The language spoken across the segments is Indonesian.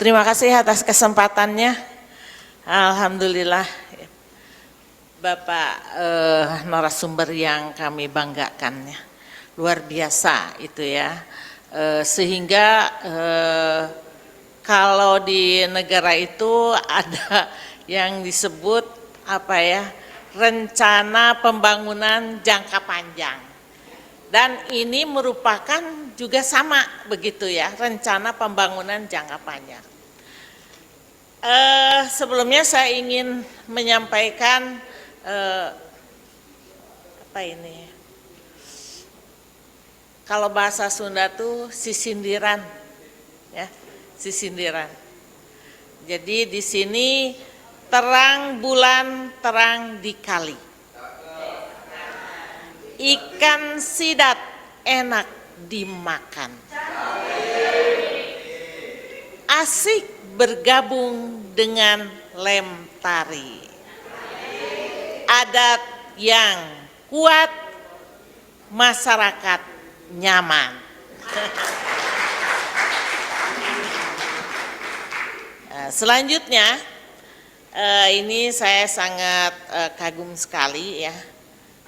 Terima kasih atas kesempatannya. Alhamdulillah, Bapak narasumber yang kami banggakan ya. Luar biasa itu ya. Sehingga kalau di negara itu ada yang disebut apa ya, rencana pembangunan jangka panjang. Dan ini merupakan juga sama begitu ya, rencana pembangunan jangka panjang. Sebelumnya saya ingin menyampaikan apa ini? Kalau bahasa Sunda tuh sisindiran, ya, sisindiran. Jadi di sini terang bulan terang di kali. Ikan sidat enak dimakan. Asik bergabung dengan lem tari. Adat yang kuat, masyarakat nyaman. Selanjutnya, ini saya sangat kagum sekali ya.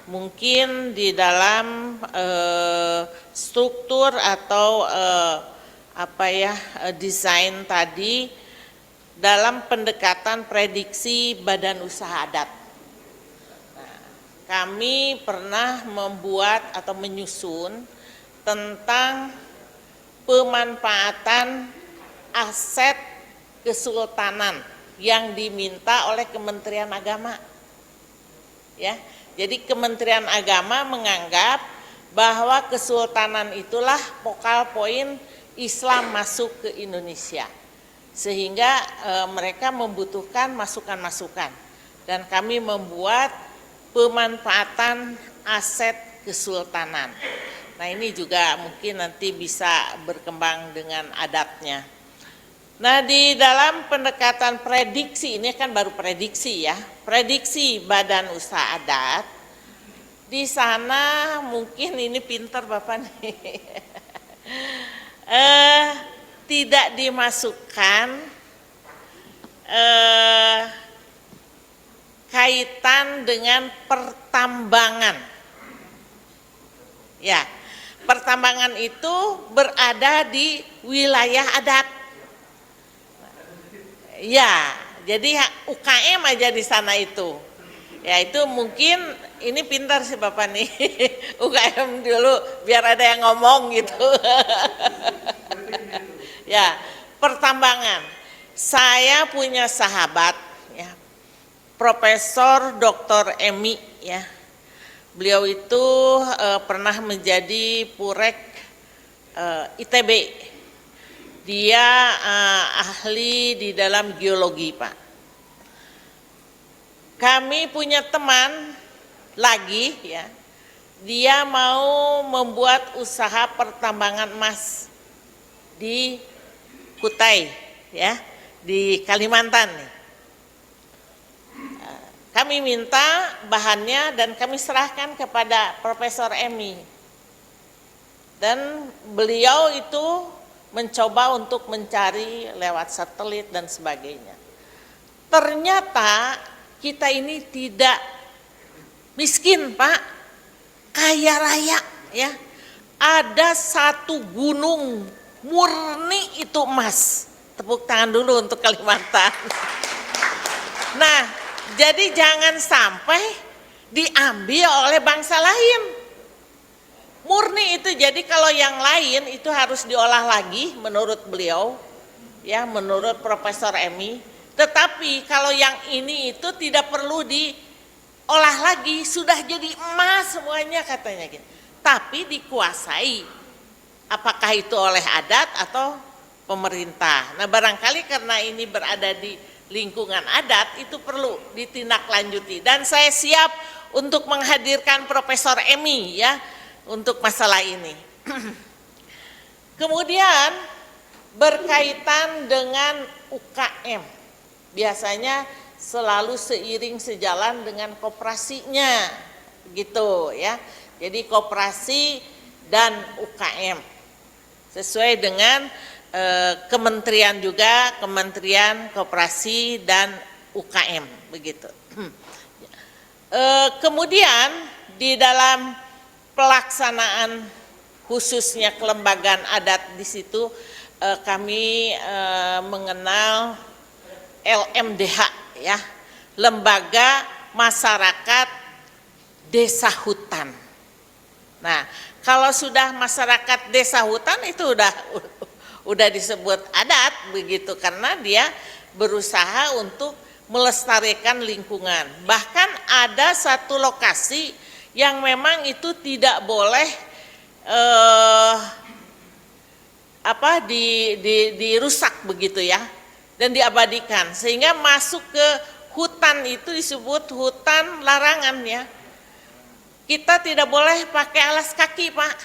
Mungkin di dalam struktur atau desain tadi dalam pendekatan prediksi badan usaha adat. Nah, kami pernah membuat atau menyusun tentang pemanfaatan aset kesultanan yang diminta oleh Kementerian Agama. Ya. Jadi Kementerian Agama menganggap bahwa kesultanan itulah focal point Islam masuk ke Indonesia. Sehingga mereka membutuhkan masukan-masukan. Dan kami membuat pemanfaatan aset kesultanan. Nah ini juga mungkin nanti bisa berkembang dengan adatnya. Nah di dalam pendekatan prediksi, ini kan baru prediksi ya, prediksi badan usaha adat, di sana mungkin ini pinter Bapak nih, tidak dimasukkan kaitan dengan pertambangan. Ya, pertambangan itu berada di wilayah adat. Ya, jadi UKM aja di sana itu. Ya itu mungkin ini pintar sih Bapak nih, UKM dulu biar ada yang ngomong gitu. Ya, pertambangan. Saya punya sahabat ya, Profesor Dr. Emi ya. Beliau itu pernah menjadi Purek ITB. Dia ahli di dalam geologi, Pak. Kami punya teman lagi ya, dia mau membuat usaha pertambangan emas di Kutai ya, di Kalimantan nih. Kami minta bahannya dan kami serahkan kepada Profesor Emi. Dan beliau itu mencoba untuk mencari lewat satelit dan sebagainya. Ternyata kita ini tidak miskin Pak, kaya raya ya. Ada satu gunung murni itu emas. Tepuk tangan dulu untuk Kalimantan. Nah, jadi jangan sampai diambil oleh bangsa lain. Murni itu, jadi kalau yang lain itu harus diolah lagi menurut beliau, ya menurut Profesor Emi. Tetapi kalau yang ini itu tidak perlu diolah lagi, sudah jadi emas semuanya katanya gitu. Tapi dikuasai, apakah itu oleh adat atau pemerintah. Nah barangkali karena ini berada di lingkungan adat itu perlu ditindaklanjuti. Dan saya siap untuk menghadirkan Profesor Emi ya, untuk masalah ini. Kemudian berkaitan dengan UKM, biasanya selalu seiring sejalan dengan koperasinya, gitu ya. Jadi koperasi dan UKM sesuai dengan kementerian juga, Kementerian Koperasi dan UKM begitu. Kemudian di dalam pelaksanaan khususnya kelembagaan adat di situ kami mengenal LMDH ya, Lembaga Masyarakat Desa Hutan. Nah, kalau sudah masyarakat desa hutan itu udah disebut adat begitu, karena dia berusaha untuk melestarikan lingkungan. Bahkan ada satu lokasi yang memang itu tidak boleh dirusak begitu ya, dan diabadikan, sehingga masuk ke hutan itu disebut hutan larangan ya. Kita tidak boleh pakai alas kaki, Pak,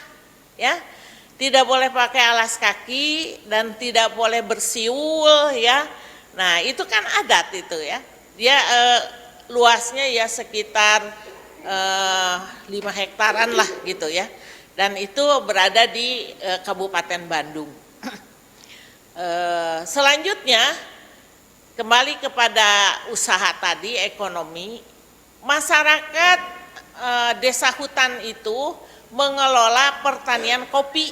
ya, tidak boleh pakai alas kaki dan tidak boleh bersiul ya. Nah itu kan adat itu ya. Dia luasnya ya sekitar 5 hektaran lah gitu ya. Dan itu berada di Kabupaten Bandung. Selanjutnya kembali kepada usaha tadi, ekonomi, masyarakat desa hutan itu mengelola pertanian kopi,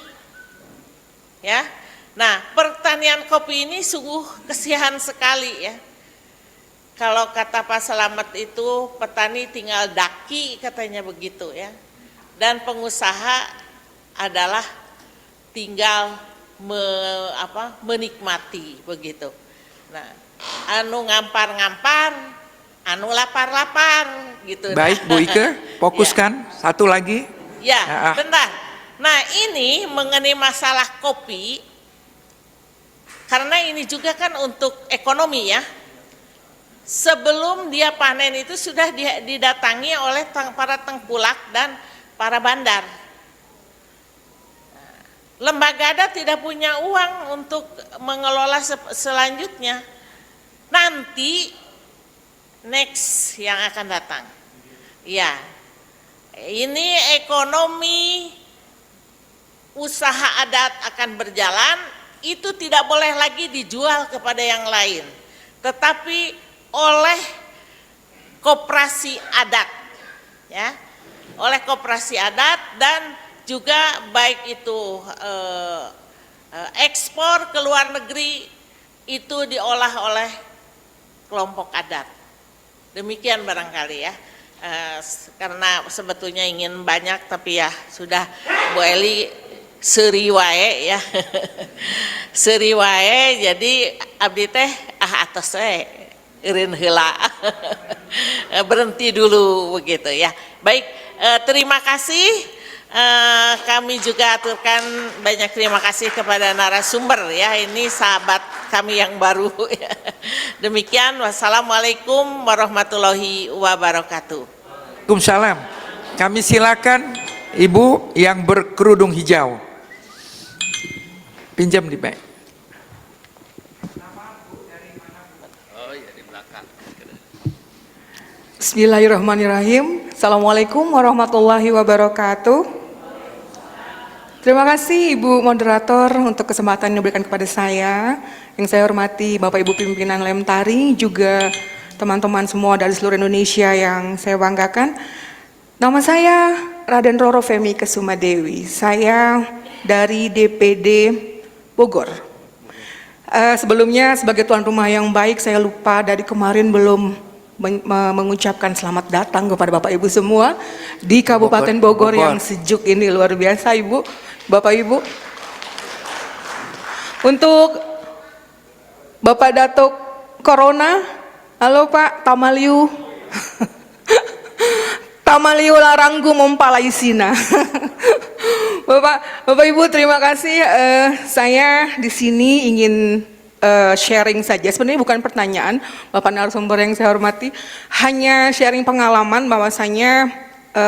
ya. Nah, pertanian kopi ini sungguh kesian sekali ya. Kalau kata Pak Slamet itu petani tinggal daki katanya begitu ya. Dan pengusaha adalah tinggal menikmati begitu. Nah, anu ngampar-ngampar, anu lapar-lapar gitu. Baik Bu Ike, fokuskan ya. Satu lagi. Ya, bentar. Nah ini mengenai masalah kopi, karena ini juga kan untuk ekonomi ya. Sebelum dia panen itu sudah didatangi oleh para tengkulak dan para bandar. Lembaga adat tidak punya uang untuk mengelola selanjutnya. Nanti next yang akan datang. Ya, ini ekonomi usaha adat akan berjalan, itu tidak boleh lagi dijual kepada yang lain, tetapi oleh koperasi adat, ya, oleh koperasi adat, dan juga baik itu ekspor ke luar negeri itu diolah oleh kelompok adat. Demikian barangkali ya, karena sebetulnya ingin banyak tapi ya sudah Bu Eli seuri wae ya. Seuri wae, jadi abdi teh atos we eureun heula. Berhenti dulu begitu ya. Baik, terima kasih. Kami juga aturkan banyak terima kasih kepada narasumber ya, ini sahabat kami yang baru ya. Demikian, wassalamualaikum warahmatullahi wabarakatuh. Waalaikumsalam. Kami silakan Ibu yang berkerudung hijau. Pinjam di baik. Bismillahirrahmanirrahim. Assalamualaikum warahmatullahi wabarakatuh. Terima kasih Ibu Moderator untuk kesempatan yang diberikan kepada saya. Yang saya hormati Bapak Ibu pimpinan Lemtari, juga teman-teman semua dari seluruh Indonesia yang saya banggakan. Nama saya Raden Roro Femi Kesumadewi. Saya dari DPD Bogor. Sebelumnya sebagai tuan rumah yang baik, saya lupa dari kemarin belum mengucapkan selamat datang kepada Bapak Ibu semua di Kabupaten Bogor yang sejuk ini, luar biasa Ibu, Bapak Ibu. Untuk Bapak Datuk Corona, halo Pak Tamaliu. Tamaliu laranggu mempalaisina. Bapak Ibu terima kasih. Saya di sini ingin sharing saja, sebenarnya bukan pertanyaan Bapak narasumber yang saya hormati, hanya sharing pengalaman bahwasanya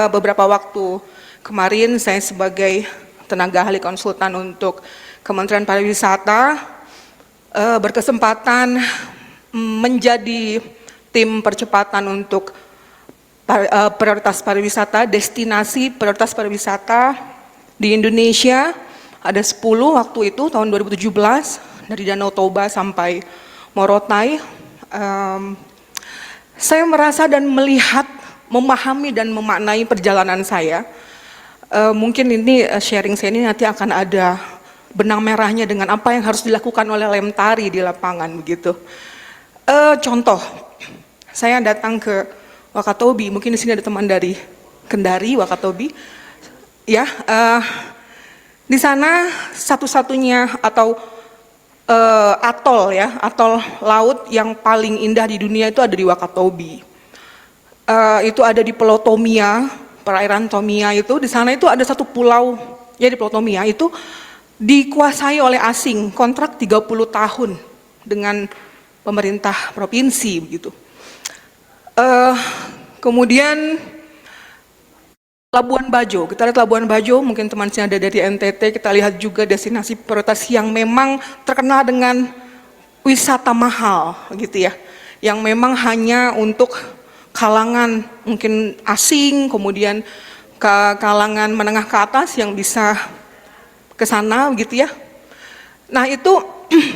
beberapa waktu kemarin saya sebagai tenaga ahli konsultan untuk Kementerian Pariwisata berkesempatan menjadi tim percepatan untuk prioritas pariwisata, destinasi prioritas pariwisata di Indonesia. Ada 10 waktu itu tahun 2017. dari Danau Toba sampai Morotai, saya merasa dan melihat, memahami dan memaknai perjalanan saya. Mungkin ini sharing saya ini nanti akan ada benang merahnya dengan apa yang harus dilakukan oleh Lemtari di lapangan begitu. Contoh, saya datang ke Wakatobi, mungkin di sini ada teman dari Kendari, Wakatobi, ya. Di sana satu-satunya atau atol ya, atol laut yang paling indah di dunia itu ada di Wakatobi. Itu ada di Pulau Tomia, perairan Tomia itu. Di sana itu ada satu pulau ya di Pulau Tomia itu dikuasai oleh asing, kontrak 30 tahun dengan pemerintah provinsi begitu. Kemudian Labuan Bajo, kita lihat Labuan Bajo, mungkin teman saya ada dari NTT, kita lihat juga destinasi prioritas yang memang terkenal dengan wisata mahal gitu ya, yang memang hanya untuk kalangan mungkin asing, kemudian ke kalangan menengah ke atas yang bisa ke sana gitu ya. Nah itu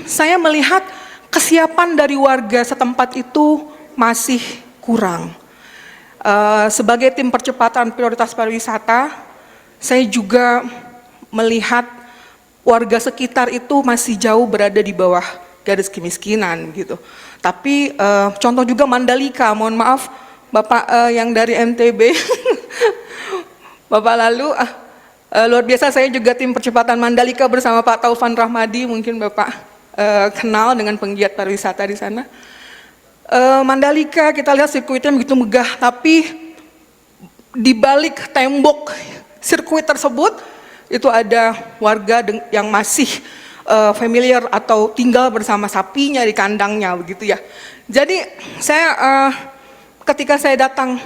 saya melihat kesiapan dari warga setempat itu masih kurang. Sebagai tim percepatan prioritas pariwisata, saya juga melihat warga sekitar itu masih jauh berada di bawah garis kemiskinan gitu. Tapi contoh juga Mandalika, mohon maaf Bapak yang dari NTB, Bapak lalu luar biasa, saya juga tim percepatan Mandalika bersama Pak Taufan Rahmadi, mungkin Bapak kenal dengan penggiat pariwisata di sana. Mandalika kita lihat sirkuitnya begitu megah, tapi di balik tembok sirkuit tersebut itu ada warga yang masih familiar atau tinggal bersama sapinya di kandangnya begitu ya. Jadi saya ketika saya datang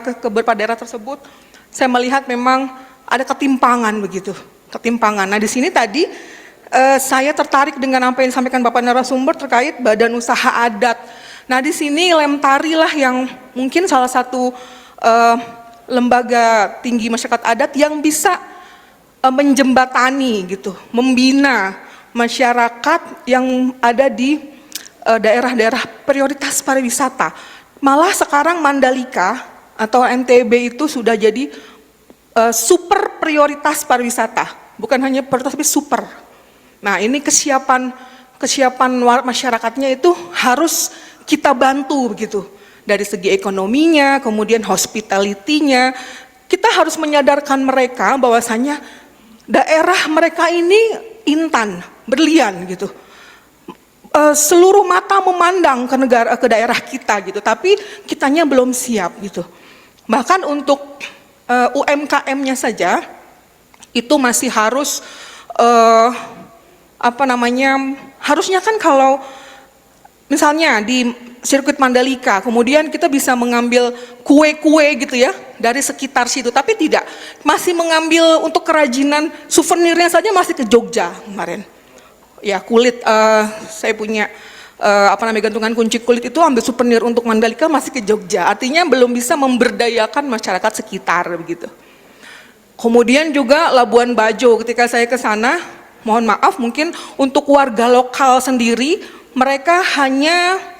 ke beberapa daerah tersebut, saya melihat memang ada ketimpangan begitu, ketimpangan. Nah di sini tadi saya tertarik dengan apa yang disampaikan Bapak narasumber terkait badan usaha adat. Nah di sini Lemtari lah yang mungkin salah satu lembaga tinggi masyarakat adat yang bisa menjembatani gitu, membina masyarakat yang ada di daerah-daerah prioritas pariwisata. Malah sekarang Mandalika atau NTB itu sudah jadi super prioritas pariwisata, bukan hanya prioritas tapi super. Nah ini kesiapan masyarakatnya itu harus kita bantu begitu, dari segi ekonominya, kemudian hospitality-nya. Kita harus menyadarkan mereka bahwasanya daerah mereka ini intan, berlian gitu. Seluruh mata memandang ke daerah kita gitu, tapi kitanya belum siap gitu. Bahkan untuk UMKM-nya saja itu masih harus harusnya kan kalau misalnya di sirkuit Mandalika, kemudian kita bisa mengambil kue-kue gitu ya dari sekitar situ, tapi tidak, masih mengambil untuk kerajinan souvenirnya saja masih ke Jogja kemarin. Ya kulit, saya punya gantungan kunci kulit itu ambil souvenir untuk Mandalika masih ke Jogja, artinya belum bisa memberdayakan masyarakat sekitar begitu. Kemudian juga Labuan Bajo, ketika saya ke sana, mohon maaf mungkin untuk warga lokal sendiri mereka hanya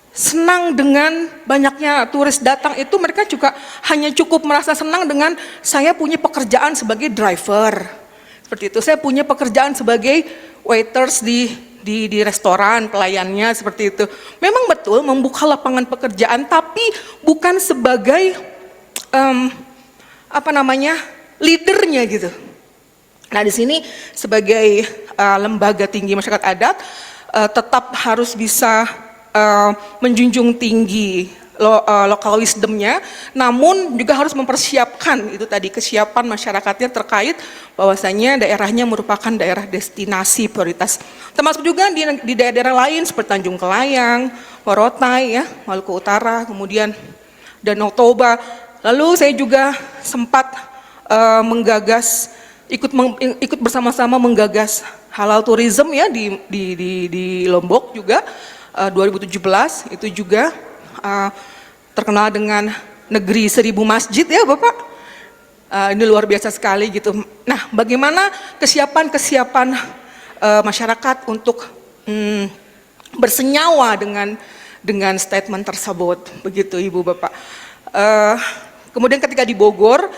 senang dengan banyaknya turis datang itu, mereka juga hanya cukup merasa senang dengan saya punya pekerjaan sebagai driver. Seperti itu, saya punya pekerjaan sebagai waiters di restoran, pelayannya seperti itu. Memang betul membuka lapangan pekerjaan, tapi bukan sebagai leadernya gitu. Nah di sini sebagai lembaga tinggi masyarakat adat tetap harus bisa menjunjung tinggi local wisdomnya, namun juga harus mempersiapkan itu tadi kesiapan masyarakatnya terkait bahwasanya daerahnya merupakan daerah destinasi prioritas. Termasuk juga di daerah-daerah lain seperti Tanjung Kelayang, Morotai ya, Maluku Utara, kemudian Danau Toba. Lalu saya juga sempat menggagas ikut bersama-sama menggagas halal tourism ya di Lombok juga 2017 itu juga terkenal dengan negeri 1000 masjid ya Bapak. Ini luar biasa sekali gitu. Nah, bagaimana kesiapan masyarakat untuk bersenyawa dengan statement tersebut, begitu Ibu Bapak. Kemudian ketika di Bogor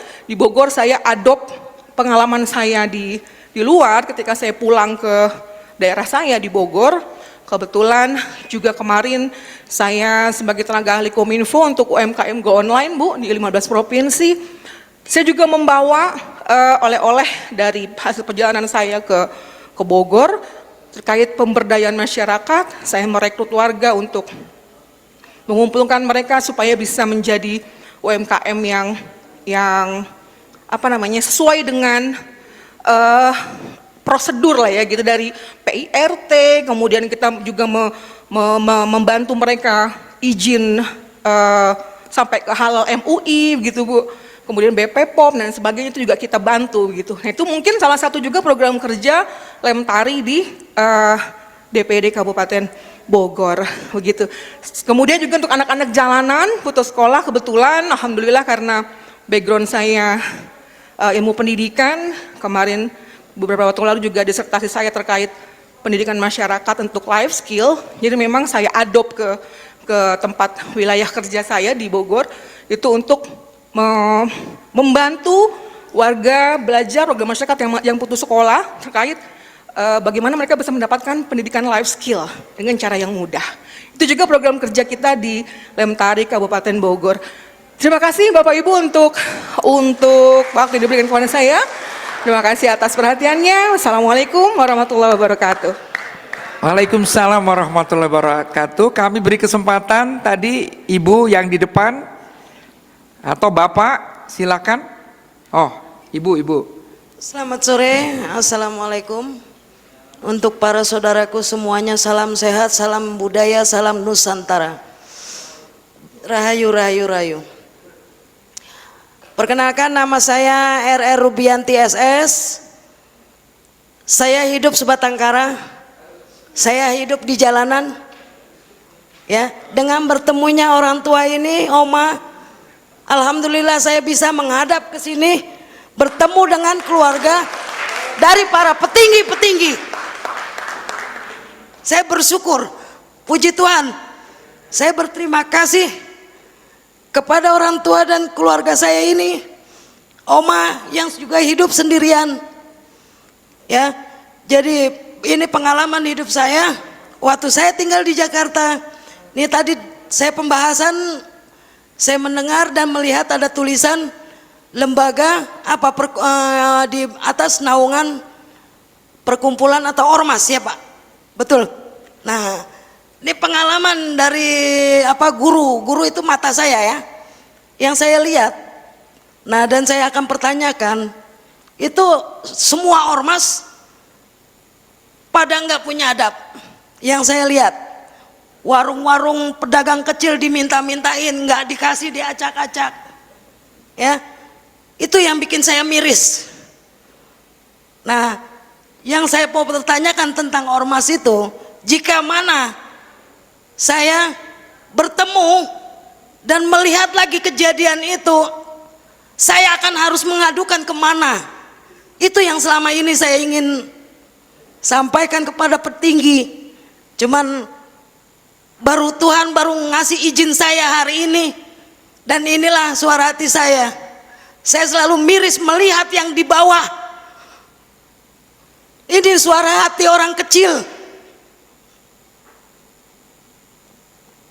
saya adopt pengalaman saya di luar ketika saya pulang ke daerah saya di Bogor. Kebetulan juga kemarin saya sebagai tenaga ahli Kominfo untuk UMKM Go Online, Bu, di 15 provinsi. Saya juga membawa oleh-oleh dari hasil perjalanan saya ke Bogor terkait pemberdayaan masyarakat. Saya merekrut warga untuk mengumpulkan mereka supaya bisa menjadi UMKM yang sesuai dengan prosedur lah ya gitu, dari PIRT, kemudian kita juga membantu mereka izin sampai ke halal MUI gitu Bu. Kemudian BPOM dan sebagainya itu juga kita bantu gitu. Nah, itu mungkin salah satu juga program kerja Lemtari di DPD Kabupaten Bogor begitu. Kemudian juga untuk anak-anak jalanan putus sekolah, kebetulan alhamdulillah karena background saya ilmu pendidikan, kemarin beberapa waktu lalu juga disertasi saya terkait pendidikan masyarakat untuk life skill. Jadi memang saya adopt ke tempat wilayah kerja saya di Bogor itu untuk membantu warga belajar, warga masyarakat yang putus sekolah terkait bagaimana mereka bisa mendapatkan pendidikan life skill dengan cara yang mudah. Itu juga program kerja kita di Lemtari Kabupaten Bogor. Terima kasih Bapak Ibu untuk waktu yang diberikan kepada saya. Terima kasih atas perhatiannya. Wassalamualaikum warahmatullahi wabarakatuh. Waalaikumsalam warahmatullahi wabarakatuh. Kami beri kesempatan tadi Ibu yang di depan atau Bapak, silakan. Oh, Ibu. Selamat sore, Assalamualaikum. Untuk para saudaraku semuanya, salam sehat, salam budaya, salam Nusantara. Rahayu, rahayu, rahayu. Perkenalkan, nama saya RR Rubianti SS. Saya hidup sebatang kara. Saya hidup di jalanan. Ya, dengan bertemunya orang tua ini, Oma, alhamdulillah saya bisa menghadap ke sini, bertemu dengan keluarga dari para petinggi-petinggi. Saya bersyukur, puji Tuhan. Saya berterima kasih kepada orang tua dan keluarga saya ini, Oma yang juga hidup sendirian. Ya, jadi ini pengalaman hidup saya waktu saya tinggal di Jakarta. Ini tadi saya pembahasan, saya mendengar dan melihat ada tulisan lembaga di atas naungan perkumpulan atau ormas ya Pak, betul. Nah, ini pengalaman dari guru itu mata saya ya, yang saya lihat. Nah, dan saya akan pertanyakan, itu semua ormas pada nggak punya adab. Yang saya lihat, warung-warung pedagang kecil diminta-mintain, nggak dikasih, diacak-acak. Ya, itu yang bikin saya miris. Nah, yang saya mau bertanyakan tentang ormas itu, jika mana saya bertemu dan melihat lagi kejadian itu, saya akan harus mengadukan kemana? Itu yang selama ini saya ingin sampaikan kepada petinggi. Cuman Tuhan baru ngasih izin saya hari ini, dan inilah suara hati saya. Saya selalu miris melihat yang di bawah. Ini suara hati orang kecil.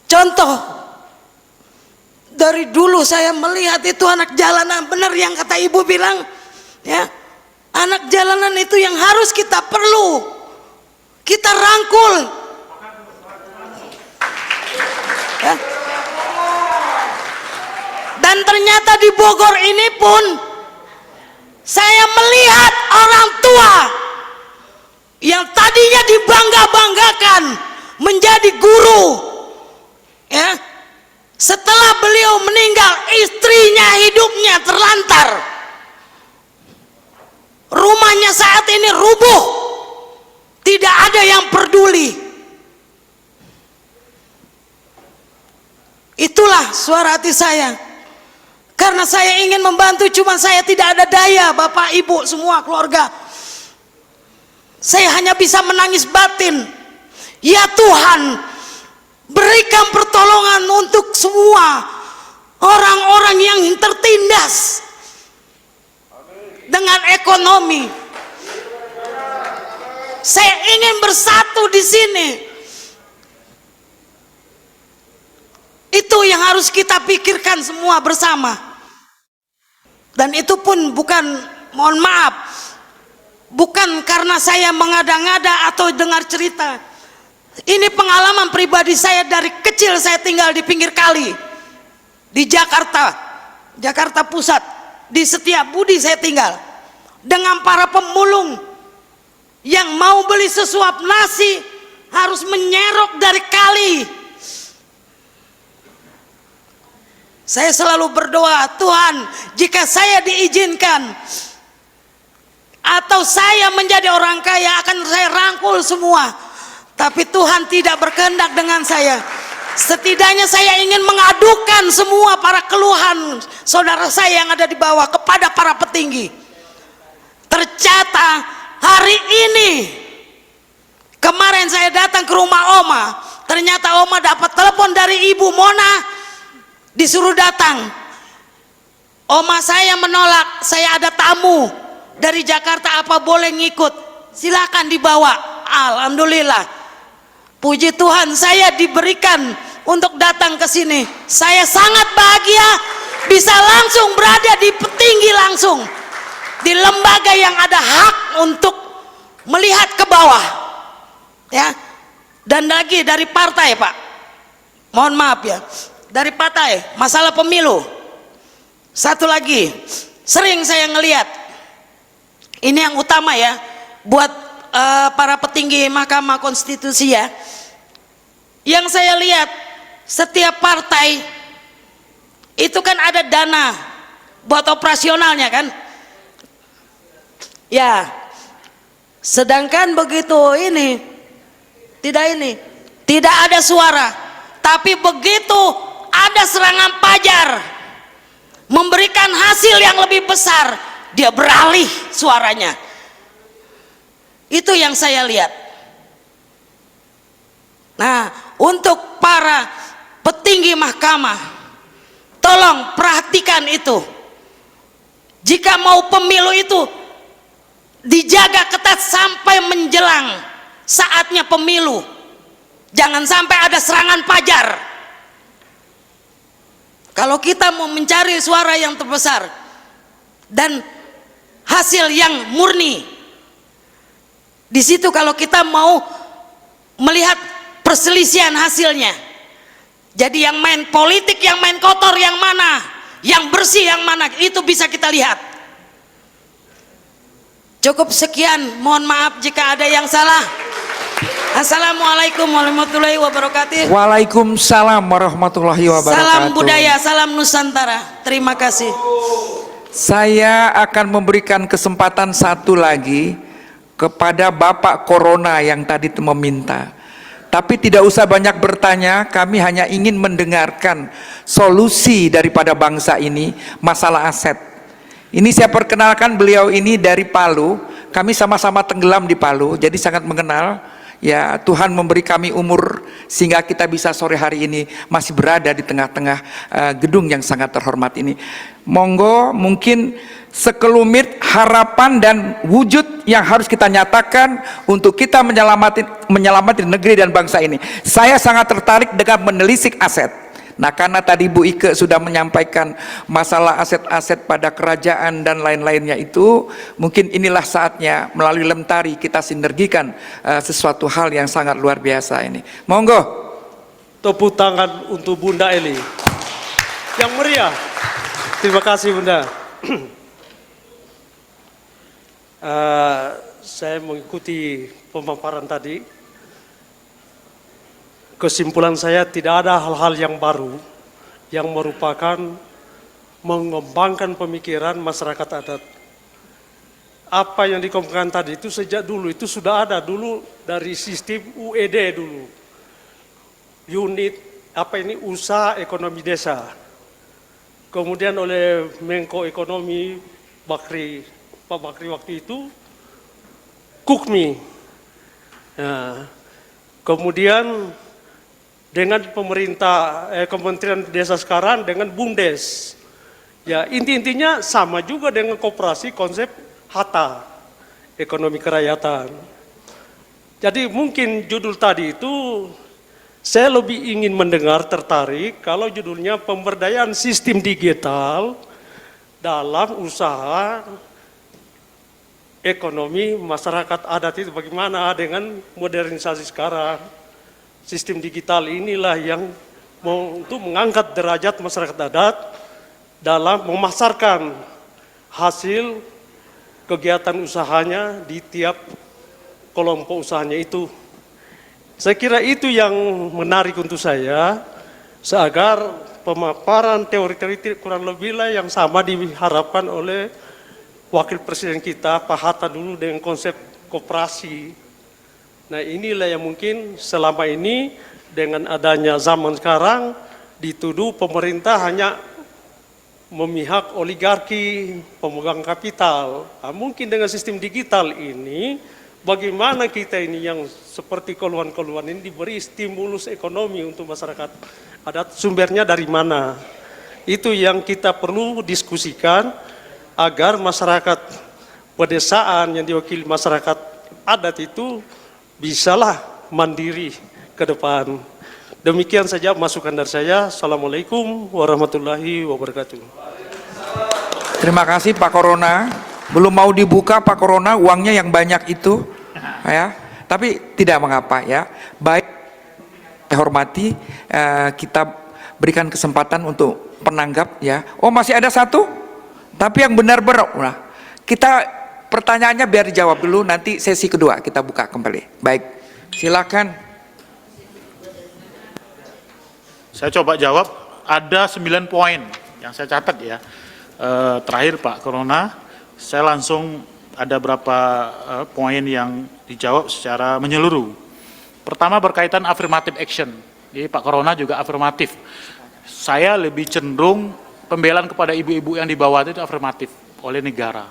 Contoh, dari dulu saya melihat itu anak jalanan, benar yang kata ibu bilang, ya, anak jalanan itu yang harus kita perlu, kita rangkul. Ya. Dan ternyata di Bogor ini pun saya melihat orang tua yang tadinya dibangga-banggakan menjadi guru, ya, setelah beliau meninggal istrinya hidupnya terlantar, rumahnya saat ini rubuh, tidak ada yang peduli. Itulah suara hati saya. Karena saya ingin membantu, cuma saya tidak ada daya, Bapak, Ibu, semua keluarga. Saya hanya bisa menangis batin. Ya Tuhan, berikan pertolongan untuk semua orang-orang yang tertindas dengan ekonomi. Saya ingin bersatu di sini. Itu yang harus kita pikirkan semua bersama. Dan itu pun bukan, mohon maaf, bukan karena saya mengada-ngada atau dengar cerita. Ini pengalaman pribadi saya. Dari kecil saya tinggal di pinggir kali di Jakarta, Jakarta Pusat. Di Setiabudi saya tinggal dengan para pemulung yang mau beli sesuap nasi harus menyerok dari kali. Saya selalu berdoa, Tuhan, jika saya diizinkan atau saya menjadi orang kaya, akan saya rangkul semua. Tapi Tuhan tidak berkehendak dengan saya. Setidaknya saya ingin mengadukan semua para keluhan saudara saya yang ada di bawah kepada para petinggi. Tercatat hari ini, kemarin saya datang ke rumah Oma, ternyata Oma dapat telepon dari Ibu Mona, disuruh datang. Oma saya menolak, saya ada tamu dari Jakarta, apa boleh ngikut? Silakan dibawa. Alhamdulillah, puji Tuhan, saya diberikan untuk datang ke sini. Saya sangat bahagia bisa langsung berada di petinggi, langsung di lembaga yang ada hak untuk melihat ke bawah, ya. Dan lagi dari partai, Pak, mohon maaf ya, dari partai masalah pemilu. Satu lagi, sering saya ngelihat, ini yang utama ya buat para petinggi Mahkamah Konstitusi ya, yang saya lihat setiap partai itu kan ada dana buat operasionalnya kan ya, sedangkan begitu ini tidak ada suara. Tapi begitu ada serangan pajar memberikan hasil yang lebih besar, dia beralih suaranya. Itu yang saya lihat. Nah, untuk para petinggi mahkamah, tolong perhatikan itu. Jika mau pemilu itu dijaga ketat sampai menjelang saatnya pemilu. Jangan sampai ada serangan pajar. Kalau kita mau mencari suara yang terbesar dan hasil yang murni, di situ kalau kita mau melihat perselisihan hasilnya. Jadi yang main politik, yang main kotor yang mana, yang bersih yang mana, itu bisa kita lihat. Cukup sekian, mohon maaf jika ada yang salah. Assalamualaikum warahmatullahi wabarakatuh. Waalaikumsalam warahmatullahi wabarakatuh. Salam budaya, salam Nusantara. Terima kasih. Saya akan memberikan kesempatan satu lagi kepada Bapak Corona yang tadi meminta. Tapi tidak usah banyak bertanya, kami hanya ingin mendengarkan solusi daripada bangsa ini, masalah aset. Ini saya perkenalkan, beliau ini dari Palu, kami sama-sama tenggelam di Palu, jadi sangat mengenal. Ya, Tuhan memberi kami umur sehingga kita bisa sore hari ini masih berada di tengah-tengah gedung yang sangat terhormat ini. Monggo, mungkin sekelumit harapan dan wujud yang harus kita nyatakan untuk kita menyelamatkan negeri dan bangsa ini. Saya sangat tertarik dengan menelisik aset. Nah, karena tadi Bu Ike sudah menyampaikan masalah aset-aset pada kerajaan dan lain-lainnya itu, mungkin inilah saatnya melalui Lemtari kita sinergikan sesuatu hal yang sangat luar biasa ini. Monggo. Tepuk tangan untuk Bunda Eli yang meriah. Terima kasih Bunda. Saya mengikuti pemaparan tadi. Kesimpulan saya, tidak ada hal-hal yang baru yang merupakan mengembangkan pemikiran masyarakat adat. Apa yang dikemukakan tadi itu sejak dulu itu sudah ada dulu dari sistem UED dulu, unit usaha ekonomi desa. kemudian oleh Menko Ekonomi Pak Bakri waktu itu, Kukmi. Nah, kemudian dengan pemerintah Kementerian Desa sekarang dengan BUMDes. Ya, intinya sama juga dengan koperasi konsep HATA, ekonomi kerakyatan. Jadi mungkin judul tadi itu saya lebih ingin mendengar tertarik kalau judulnya pemberdayaan sistem digital dalam usaha ekonomi masyarakat adat itu bagaimana dengan modernisasi sekarang. Sistem digital inilah yang untuk mengangkat derajat masyarakat adat dalam memasarkan hasil kegiatan usahanya di tiap kelompok usahanya itu. Saya kira itu yang menarik untuk saya, agar pemaparan teori-teori kurang lebih lah yang sama diharapkan oleh Wakil Presiden kita, Pak Hatta dulu dengan konsep koperasi. Nah inilah yang mungkin selama ini dengan adanya zaman sekarang dituduh pemerintah hanya memihak oligarki, pemegang kapital. Nah, mungkin dengan sistem digital ini, bagaimana kita ini yang seperti keluhan-keluhan ini diberi stimulus ekonomi untuk masyarakat adat, sumbernya dari mana? Itu yang kita perlu diskusikan agar masyarakat pedesaan yang diwakili masyarakat adat itu bisalah mandiri ke depan. Demikian saja masukan dari saya. Assalamualaikum warahmatullahi wabarakatuh. Terima kasih Pak Corona. Belum mau dibuka Pak Corona, uangnya yang banyak itu, ya. Tapi tidak mengapa ya. Baik, saya hormati, kita berikan kesempatan untuk penanggap ya. Oh masih ada satu, tapi yang benar-benar. Nah, kita pertanyaannya biar dijawab dulu. Nanti sesi kedua kita buka kembali. Baik, silakan. Saya coba jawab, ada 9 poin yang saya catat ya. Terakhir Pak Corona, saya langsung ada berapa poin yang dijawab secara menyeluruh. Pertama berkaitan affirmative action. Jadi Pak Corona juga afirmatif. Saya lebih cenderung pembelaan kepada ibu-ibu yang di bawah itu afirmatif oleh negara.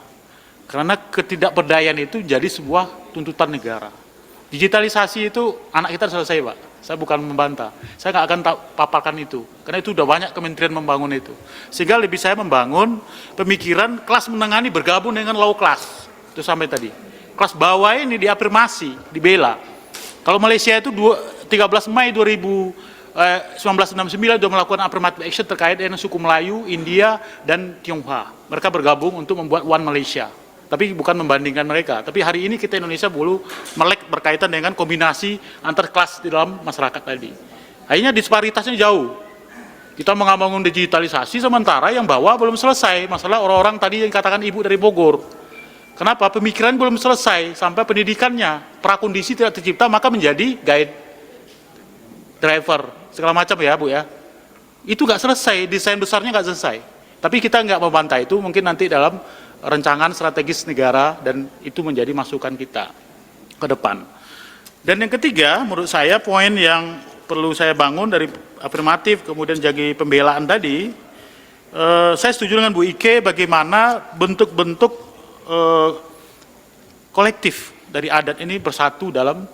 Karena ketidakberdayaan itu jadi sebuah tuntutan negara. Digitalisasi itu anak kita selesai Pak. Saya bukan membantah, saya nggak akan paparkan itu, karena itu udah banyak kementerian membangun itu. Sehingga lebih saya membangun pemikiran kelas menengah ini bergabung dengan low class, itu sampai tadi. Kelas bawah ini diafirmasi, dibela. Kalau Malaysia itu 13 Mei 1969 sudah melakukan affirmative action terkait dengan suku Melayu, India, dan Tionghoa. Mereka bergabung untuk membuat One Malaysia. Tapi bukan membandingkan mereka. Tapi hari ini kita Indonesia melek berkaitan dengan kombinasi antar kelas di dalam masyarakat tadi. Akhirnya disparitasnya jauh. Kita mengabangun digitalisasi sementara yang bawah belum selesai. Masalah orang-orang tadi yang katakan ibu dari Bogor. Kenapa? Pemikiran belum selesai sampai pendidikannya. Prakondisi tidak tercipta maka menjadi guide, driver, segala macam ya Bu ya. Itu nggak selesai, desain besarnya nggak selesai. Tapi kita nggak membantah itu, mungkin nanti dalam rancangan strategis negara dan itu menjadi masukan kita ke depan. Dan yang ketiga, menurut saya poin yang perlu saya bangun dari afirmatif kemudian jadi pembelaan tadi, saya setuju dengan Bu Ike bagaimana bentuk-bentuk kolektif dari adat ini bersatu dalam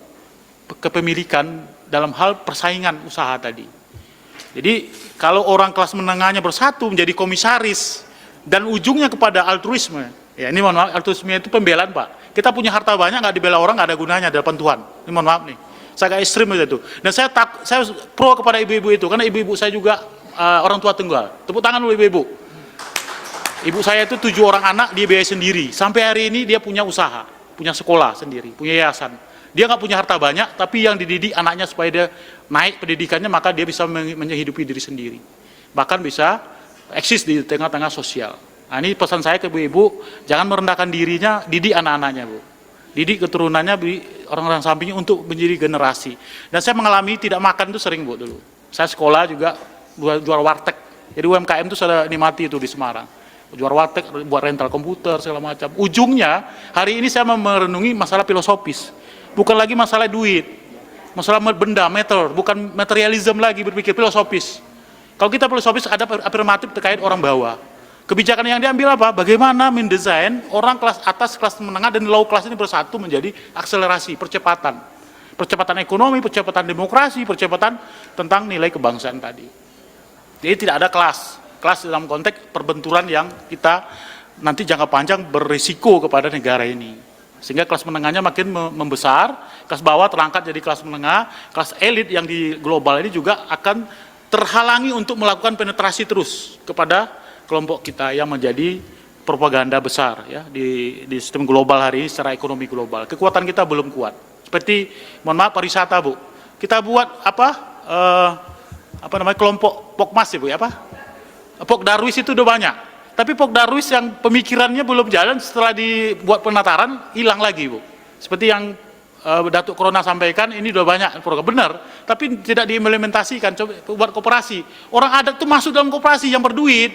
kepemilikan dalam hal persaingan usaha tadi. Jadi kalau orang kelas menengahnya bersatu menjadi komisaris dan ujungnya kepada altruisme, ya ini mohon maaf, altruisme itu pembelaan Pak. Kita punya harta banyak, nggak dibela orang, nggak ada gunanya di hadapan Tuhan. Ini mohon maaf nih, saya agak ekstrim itu. Dan saya pro kepada ibu-ibu itu, karena ibu-ibu saya juga orang tua tunggal. Tepuk tangan dulu ibu-ibu. Ibu saya itu 7 orang anak, dia biaya sendiri. Sampai hari ini dia punya usaha, punya sekolah sendiri, punya yayasan. Dia nggak punya harta banyak, tapi yang dididik anaknya supaya dia naik pendidikannya, maka dia bisa menghidupi diri sendiri. Bahkan bisa eksis di tengah-tengah sosial. Nah, ini pesan saya ke ibu-ibu, jangan merendahkan dirinya, didik anak-anaknya Bu. Didik keturunannya, orang-orang sampingnya untuk menjadi generasi. Dan saya mengalami tidak makan itu sering Bu dulu. Saya sekolah juga jual warteg. Jadi UMKM itu sudah nikmati itu di Semarang. Jual warteg, buat rental komputer, segala macam. Ujungnya, hari ini saya merenungi masalah filosofis. Bukan lagi masalah duit. Masalah benda, metal, bukan materialism lagi, berpikir filosofis. Kalau kita filosofis ada afirmatif terkait orang bawah. Kebijakan yang diambil apa? Bagaimana mendesain orang kelas atas, kelas menengah, dan low class ini bersatu menjadi akselerasi, percepatan. Percepatan ekonomi, percepatan demokrasi, percepatan tentang nilai kebangsaan tadi. Jadi tidak ada kelas. Kelas dalam konteks perbenturan yang kita nanti jangka panjang berisiko kepada negara ini. Sehingga kelas menengahnya makin membesar, kelas bawah terangkat jadi kelas menengah, kelas elit yang di global ini juga akan terhalangi untuk melakukan penetrasi terus kepada kelompok kita yang menjadi propaganda besar ya di sistem global hari ini secara ekonomi global. Kekuatan kita belum kuat. Seperti mohon maaf pariwisata Bu, kita buat apa namanya kelompok Pokmas ya Bu ya apa? Pok Darwis itu udah banyak. Tapi Pok Darwis yang pemikirannya belum jalan setelah dibuat penataran hilang lagi Bu. Seperti yang Datuk Corona sampaikan ini udah banyak program benar, tapi tidak diimplementasikan. Coba buat koperasi. Orang adat tuh masuk dalam koperasi yang berduit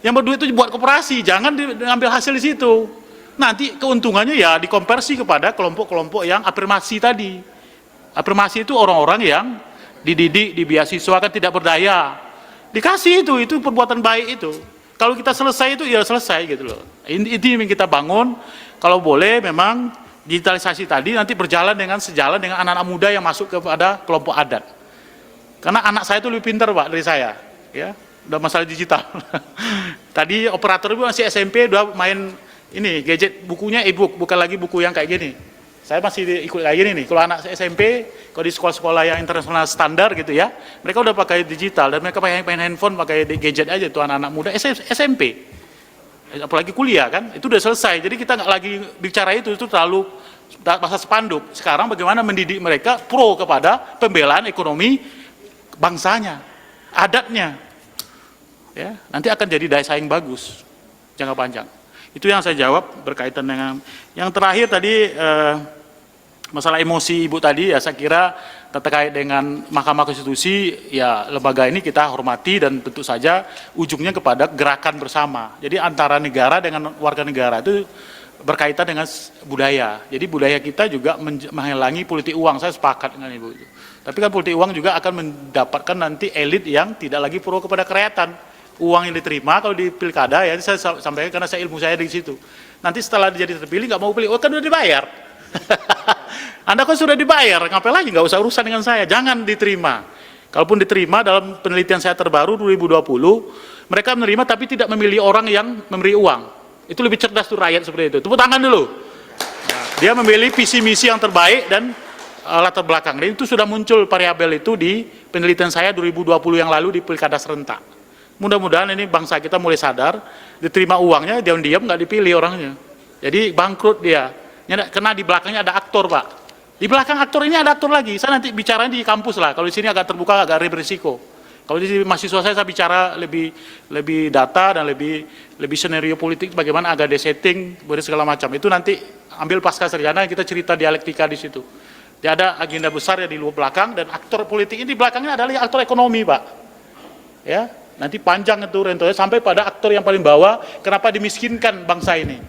itu buat koperasi, jangan diambil hasil di situ. Nanti keuntungannya ya dikonversi kepada kelompok-kelompok yang afirmasi tadi. Afirmasi itu orang-orang yang dididik, dibeasiswakan tidak berdaya. Dikasih itu perbuatan baik itu. Kalau kita selesai itu ya selesai gitu loh. Ini yang kita bangun. Kalau boleh memang digitalisasi tadi nanti sejalan dengan anak-anak muda yang masuk kepada kelompok adat. Karena anak saya itu lebih pintar Pak dari saya, ya, udah masalah digital. Tadi operator itu masih SMP udah main ini gadget, bukunya e-book, bukan lagi buku yang kayak gini. Saya masih ikut kayak gini nih. Kalau anak SMP, kalau di sekolah-sekolah yang internasional standar gitu ya, mereka udah pakai digital dan mereka pakai handphone, pakai gadget aja tuh anak-anak muda SMP. Apalagi kuliah kan, itu udah selesai. Jadi kita nggak lagi bicara itu terlalu bahasa spanduk. Sekarang bagaimana mendidik mereka pro kepada pembelaan ekonomi bangsanya, adatnya. Ya, nanti akan jadi daya saing bagus jangka panjang. Itu yang saya jawab berkaitan dengan yang terakhir tadi masalah emosi Ibu tadi ya, saya kira terkait dengan Mahkamah Konstitusi ya, lembaga ini kita hormati dan tentu saja ujungnya kepada gerakan bersama. Jadi antara negara dengan warga negara itu berkaitan dengan budaya. Jadi budaya kita juga menghalangi politik uang. Saya sepakat dengan Ibu itu. Tapi kan politik uang juga akan mendapatkan nanti elit yang tidak lagi pro kepada kerakyatan. Uang yang diterima kalau di pilkada ya, saya sampaikan karena ilmu saya di situ. Nanti setelah jadi terpilih nggak mau pilih, oh kan udah dibayar. Anda kan sudah dibayar, ngapain lagi, nggak usah urusan dengan saya, jangan diterima. Kalaupun diterima, dalam penelitian saya terbaru 2020, mereka menerima tapi tidak memilih orang yang memberi uang. Itu lebih cerdas tuh rakyat seperti itu. Tepuk tangan dulu. Dia memilih visi misi yang terbaik dan latar belakang. Dan itu sudah muncul variabel itu di penelitian saya 2020 yang lalu di pilkada serentak. Mudah-mudahan ini bangsa kita mulai sadar, diterima uangnya, diam-diam nggak dipilih orangnya. Jadi bangkrut dia. Karena di belakangnya ada aktor Pak. Di belakang aktor ini ada aktor lagi. Saya nanti bicara di kampus lah. Kalau di sini agak terbuka, agak berisiko. Kalau di mahasiswa saya bicara lebih data dan lebih skenario politik, bagaimana agak desetting, segala macam. Itu nanti ambil pasca sarjana kita cerita dialektika di situ. Dia ada agenda besar ya di luar belakang dan aktor politik ini di belakangnya adalah aktor ekonomi Pak. Ya, nanti panjang itu rentonya sampai pada aktor yang paling bawah. Kenapa dimiskinkan bangsa ini?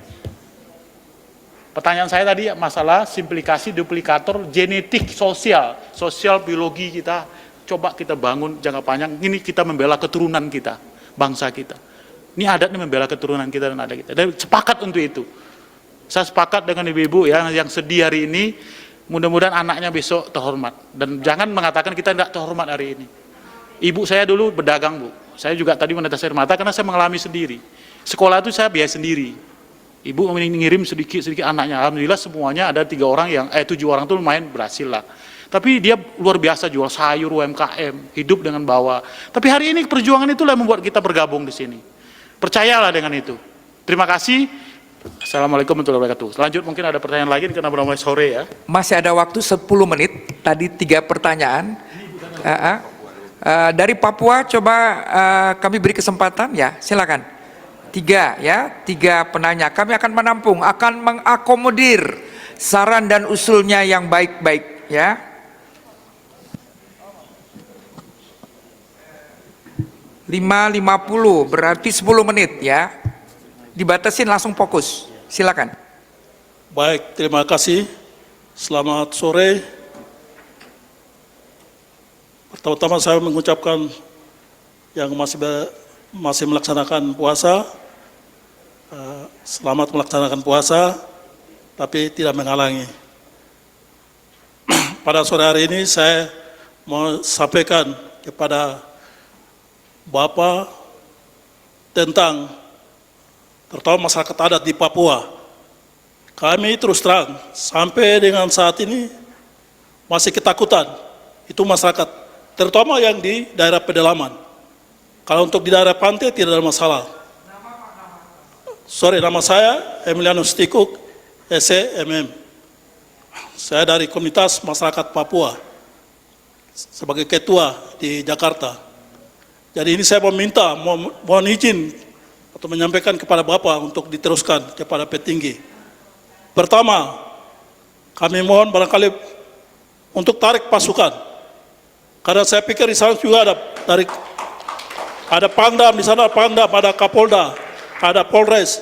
Pertanyaan saya tadi masalah simplikasi, duplikator, genetik, sosial biologi kita, coba kita bangun jangka panjang, ini kita membela keturunan kita, bangsa kita. Ini adat ini membela keturunan kita dan adat kita. Dan sepakat untuk itu. Saya sepakat dengan ibu-ibu ya, yang sedih hari ini, mudah-mudahan anaknya besok terhormat. Dan jangan mengatakan kita tidak terhormat hari ini. Ibu saya dulu berdagang Bu, saya juga tadi menetes air mata karena saya mengalami sendiri. Sekolah itu saya biaya sendiri. Ibu mengirim sedikit anaknya, alhamdulillah semuanya ada 7 orang tuh lumayan berhasil lah. Tapi dia luar biasa jual sayur, UMKM, hidup dengan bawah. Tapi hari ini perjuangan itulah yang membuat kita bergabung di sini. Percayalah dengan itu. Terima kasih. Assalamualaikum warahmatullahi wabarakatuh. Lanjut mungkin ada pertanyaan lagi karena sudah mulai sore ya. Masih ada waktu 10 menit. Tadi 3 pertanyaan. Dari Papua coba kami beri kesempatan ya, silakan. 3 penanya. Kami akan menampung, akan mengakomodir saran dan usulnya yang baik-baik ya. 5:50 berarti 10 menit ya. Dibatasin langsung fokus. Silakan. Baik, terima kasih. Selamat sore. Pertama-tama saya mengucapkan yang masih melaksanakan puasa, selamat melaksanakan puasa, tapi tidak menghalangi. Pada sore hari ini saya mau sampaikan kepada Bapak tentang terutama masyarakat adat di Papua. Kami terus terang sampai dengan saat ini masih ketakutan. Itu masyarakat, terutama yang di daerah pedalaman. Kalau untuk di daerah pantai tidak ada masalah. Sorry, nama saya Emiliano Stikuk, SCMM. Saya dari komunitas masyarakat Papua sebagai ketua di Jakarta. Jadi ini saya meminta, mohon izin atau menyampaikan kepada Bapak untuk diteruskan kepada petinggi. Pertama, kami mohon barangkali untuk tarik pasukan. Karena saya pikir di sana juga ada Pangdam di sana, Pangdam, ada Kapolda, ada Polres.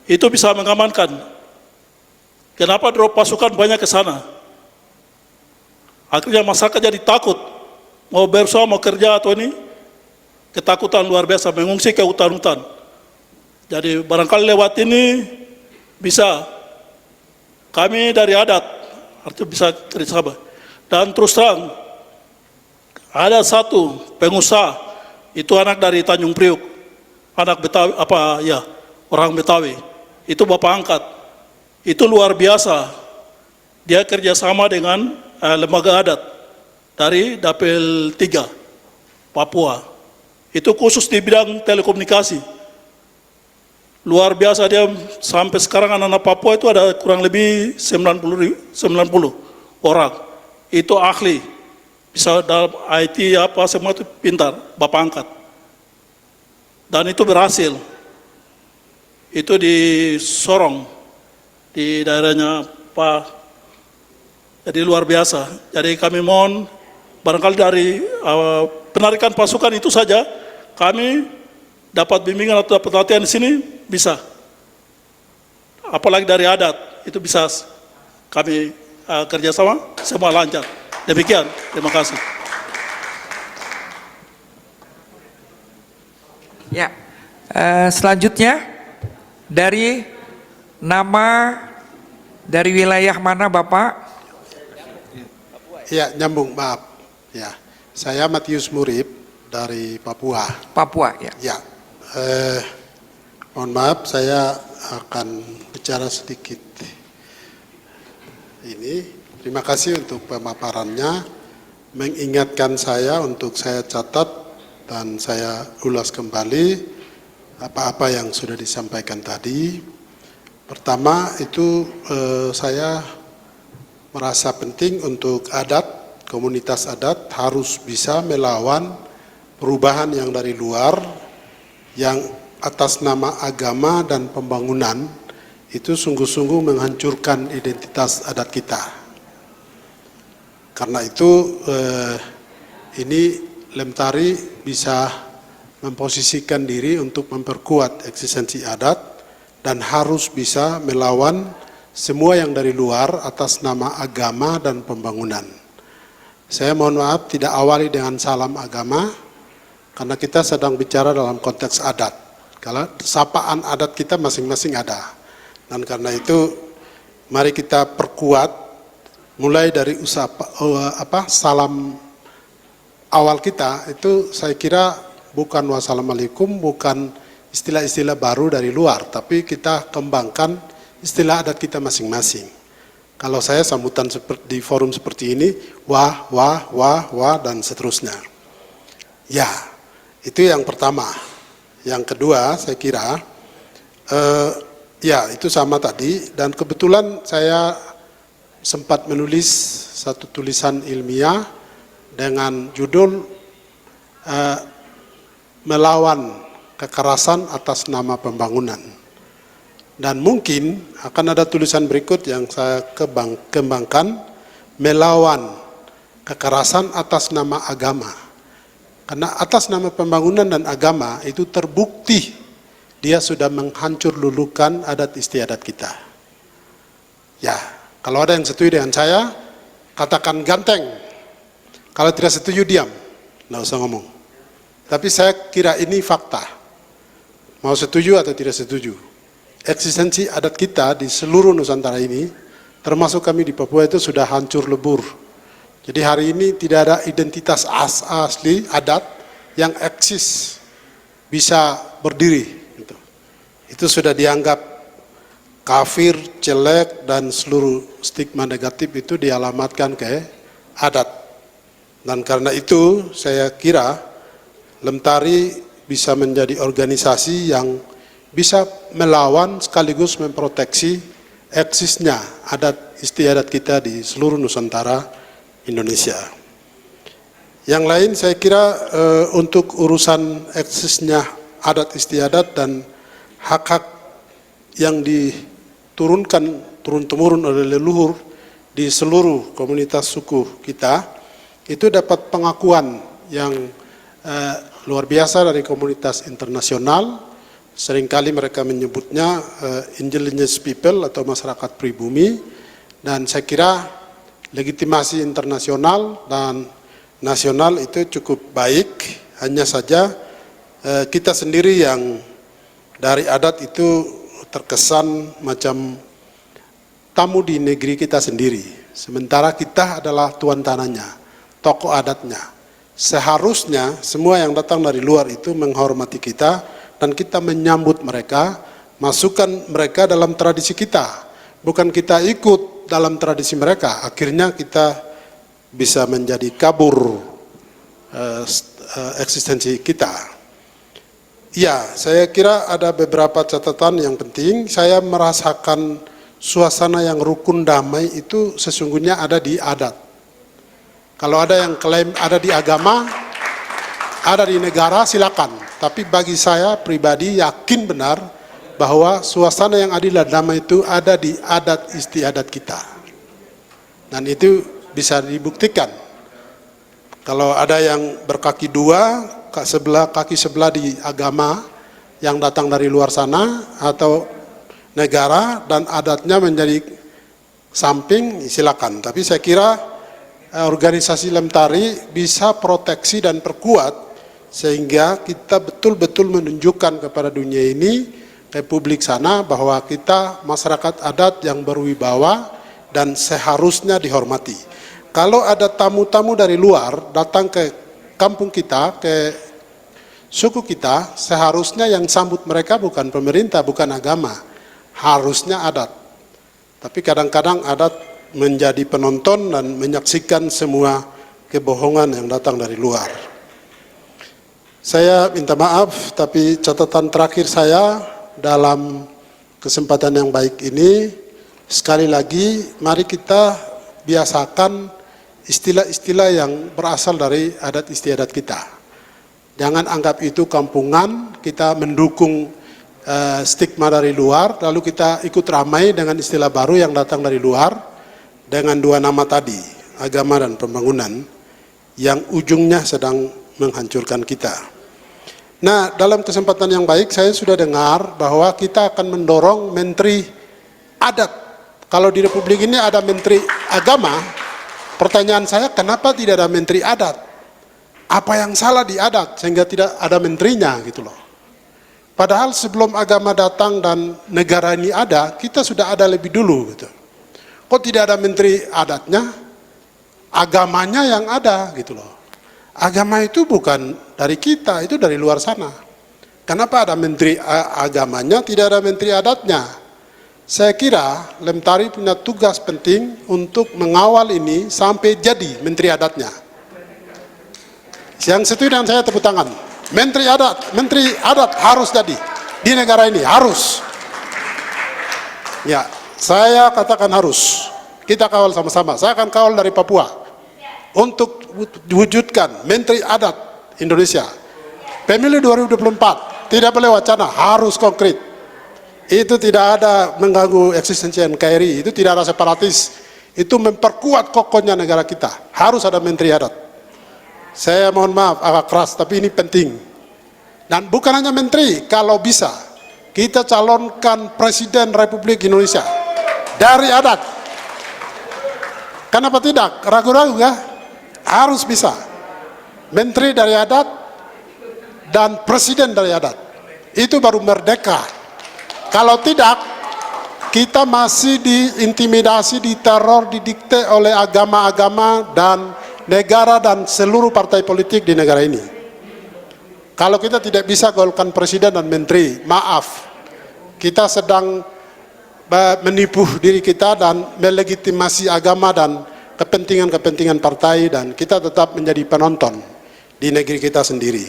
Itu bisa mengamankan. Kenapa drop pasukan banyak ke sana? Akhirnya masyarakat jadi takut. Mau berusaha, mau kerja atau ini, ketakutan luar biasa, mengungsi ke hutan-hutan. Jadi barangkali lewat ini bisa kami dari adat, artinya bisa kerjasama. Dan terus terang, ada satu pengusaha, itu anak dari Tanjung Priuk, anak Betawi, orang Betawi, itu Bapak angkat. Itu luar biasa, dia kerjasama dengan lembaga adat dari Dapil 3, Papua. Itu khusus di bidang telekomunikasi. Luar biasa dia, sampai sekarang anak-anak Papua itu ada kurang lebih 90 orang. Itu ahli, bisa dalam IT apa semua itu pintar, Bapak angkat. Dan itu berhasil. Itu di Sorong, di daerahnya Pak. Jadi luar biasa. Jadi kami mohon, barangkali dari penarikan pasukan itu saja, kami dapat bimbingan atau dapat latihan di sini, bisa. Apalagi dari adat, itu bisa kami kerjasama, semua lancar. Demikian, terima kasih. Ya, selanjutnya dari wilayah mana Bapak? Ya, nyambung, maaf. Ya, saya Matius Murib dari Papua. Papua, ya. Ya, mohon maaf, saya akan bicara sedikit. Terima kasih untuk pemaparannya, mengingatkan saya untuk saya catat dan saya ulas kembali apa-apa yang sudah disampaikan tadi. Pertama itu saya merasa penting untuk adat, komunitas adat harus bisa melawan perubahan yang dari luar, yang atas nama agama dan pembangunan itu sungguh-sungguh menghancurkan identitas adat kita. Karena itu ini Lemtari bisa memposisikan diri untuk memperkuat eksistensi adat dan harus bisa melawan semua yang dari luar atas nama agama dan pembangunan. Saya mohon maaf tidak awali dengan salam agama, karena kita sedang bicara dalam konteks adat. Kalau sapaan adat kita masing-masing ada. Dan karena itu mari kita perkuat mulai dari salam awal kita itu saya kira bukan wassalamualaikum, bukan istilah-istilah baru dari luar, tapi kita kembangkan istilah adat kita masing-masing. Kalau saya sambutan di forum seperti ini, wah, wah, wah, wah, dan seterusnya. Ya, itu yang pertama. Yang kedua, saya kira, ya itu sama tadi, dan kebetulan saya sempat menulis satu tulisan ilmiah dengan judul Melawan Kekerasan Atas Nama Pembangunan. Dan mungkin akan ada tulisan berikut yang saya kembangkan, Melawan Kekerasan Atas Nama Agama. Karena atas nama pembangunan dan agama itu terbukti dia sudah menghancur lulukan adat istiadat kita. Ya, kalau ada yang setuju dengan saya, katakan ganteng. Kalau tidak setuju, diam. Nggak usah ngomong. Tapi saya kira ini fakta. Mau setuju atau tidak setuju. Eksistensi adat kita di seluruh Nusantara ini, termasuk kami di Papua itu sudah hancur lebur. Jadi hari ini tidak ada identitas asli adat yang eksis bisa berdiri. Itu sudah dianggap kafir, jelek, dan seluruh stigma negatif itu dialamatkan ke adat. Dan karena itu saya kira Lemtari bisa menjadi organisasi yang bisa melawan sekaligus memproteksi eksisnya adat istiadat kita di seluruh Nusantara Indonesia. Yang lain saya kira untuk urusan eksisnya adat istiadat dan hak-hak yang diturunkan turun-temurun oleh leluhur di seluruh komunitas suku kita, itu dapat pengakuan yang luar biasa dari komunitas internasional. Seringkali mereka menyebutnya indigenous people atau masyarakat pribumi, dan saya kira legitimasi internasional dan nasional itu cukup baik. Hanya saja kita sendiri yang dari adat itu terkesan macam tamu di negeri kita sendiri, sementara kita adalah tuan tanahnya, tokoh adatnya. Seharusnya semua yang datang dari luar itu menghormati kita dan kita menyambut mereka, masukkan mereka dalam tradisi kita, bukan kita ikut dalam tradisi mereka. Akhirnya kita bisa menjadi kabur eksistensi kita. Ya, saya kira ada beberapa catatan yang penting. Saya merasakan suasana yang rukun damai itu sesungguhnya ada di adat. Kalau ada yang klaim ada di agama, ada di negara, silakan. Tapi bagi saya pribadi yakin benar bahwa suasana yang adil dan damai itu ada di adat istiadat kita. Dan itu bisa dibuktikan. Kalau ada yang berkaki dua, kaki sebelah di agama yang datang dari luar sana atau negara dan adatnya menjadi samping, silakan. Tapi saya kira organisasi Lemtari bisa proteksi dan perkuat sehingga kita betul-betul menunjukkan kepada dunia ini, ke publik sana, bahwa kita masyarakat adat yang berwibawa dan seharusnya dihormati. Kalau ada tamu-tamu dari luar datang ke kampung kita, ke suku kita, seharusnya yang sambut mereka bukan pemerintah, bukan agama, harusnya adat. Tapi kadang-kadang adat menjadi penonton dan menyaksikan semua kebohongan yang datang dari luar. Saya minta maaf, tapi catatan terakhir saya dalam kesempatan yang baik ini, sekali lagi mari kita biasakan istilah-istilah yang berasal dari adat istiadat kita. Jangan anggap itu kampungan, kita mendukung stigma dari luar, lalu kita ikut ramai dengan istilah baru yang datang dari luar, dengan dua nama tadi, agama dan pembangunan, yang ujungnya sedang menghancurkan kita. Nah, dalam kesempatan yang baik saya sudah dengar bahwa kita akan mendorong menteri adat. Kalau di Republik ini ada menteri agama, pertanyaan saya kenapa tidak ada menteri adat? Apa yang salah di adat sehingga tidak ada menterinya gitu loh. Padahal sebelum agama datang dan negara ini ada, kita sudah ada lebih dulu gitu. Kok tidak ada menteri adatnya? Agamanya yang ada gitu loh. Agama itu bukan dari kita, itu dari luar sana. Kenapa ada menteri agamanya, tidak ada menteri adatnya? Saya kira Lemtari punya tugas penting untuk mengawal ini sampai jadi menteri adatnya. Yang setuju dengan saya tepuk tangan. Menteri adat harus jadi di negara ini, harus. Ya. Saya katakan harus, kita kawal sama-sama. Saya akan kawal dari Papua untuk diwujudkan Menteri Adat Indonesia. Pemilu 2024 tidak boleh wacana, harus konkret. Itu tidak ada mengganggu eksistensi NKRI, itu tidak ada separatis. Itu memperkuat kokohnya negara kita. Harus ada Menteri Adat. Saya mohon maaf agak keras, tapi ini penting. Dan bukan hanya menteri, kalau bisa kita calonkan Presiden Republik Indonesia dari adat. Kenapa tidak? Ragu-ragu ya? Harus bisa. Menteri dari adat, dan presiden dari adat. Itu baru merdeka. Kalau tidak, kita masih diintimidasi, diteror, didikte oleh agama-agama dan negara dan seluruh partai politik di negara ini. Kalau kita tidak bisa golkan presiden dan menteri, maaf, kita sedang menipu diri kita dan melegitimasi agama dan kepentingan-kepentingan partai, dan kita tetap menjadi penonton di negeri kita sendiri.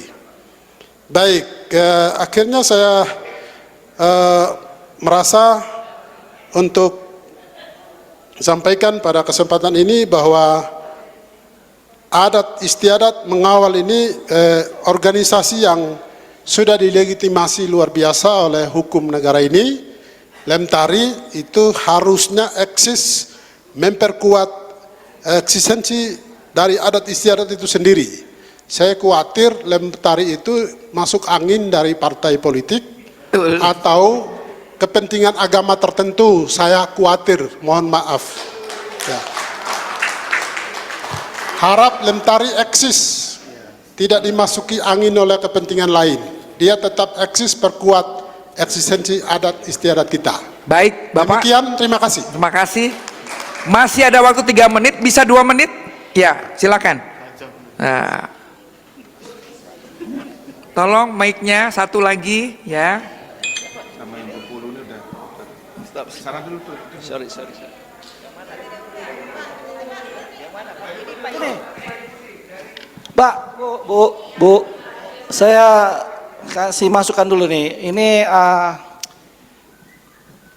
Baik, akhirnya saya merasa untuk sampaikan pada kesempatan ini bahwa adat istiadat mengawal ini organisasi yang sudah dilegitimasi luar biasa oleh hukum negara ini. Lemtari itu harusnya eksis, memperkuat eksistensi dari adat istiadat itu sendiri. Saya khawatir Lemtari itu masuk angin dari partai politik atau kepentingan agama tertentu. Saya khawatir, mohon maaf. Ya. Harap Lemtari eksis, tidak dimasuki angin oleh kepentingan lain. Dia tetap eksis, perkuat eksistensi adat istiadat kita. Baik, Bapak. Demikian, terima kasih. Terima kasih. Masih ada waktu 3 menit, bisa 2 menit? Ya, silakan. Nah, tolong mic-nya satu lagi, ya. Sorry. Pak, Bu, saya kasih masukan dulu nih. Ini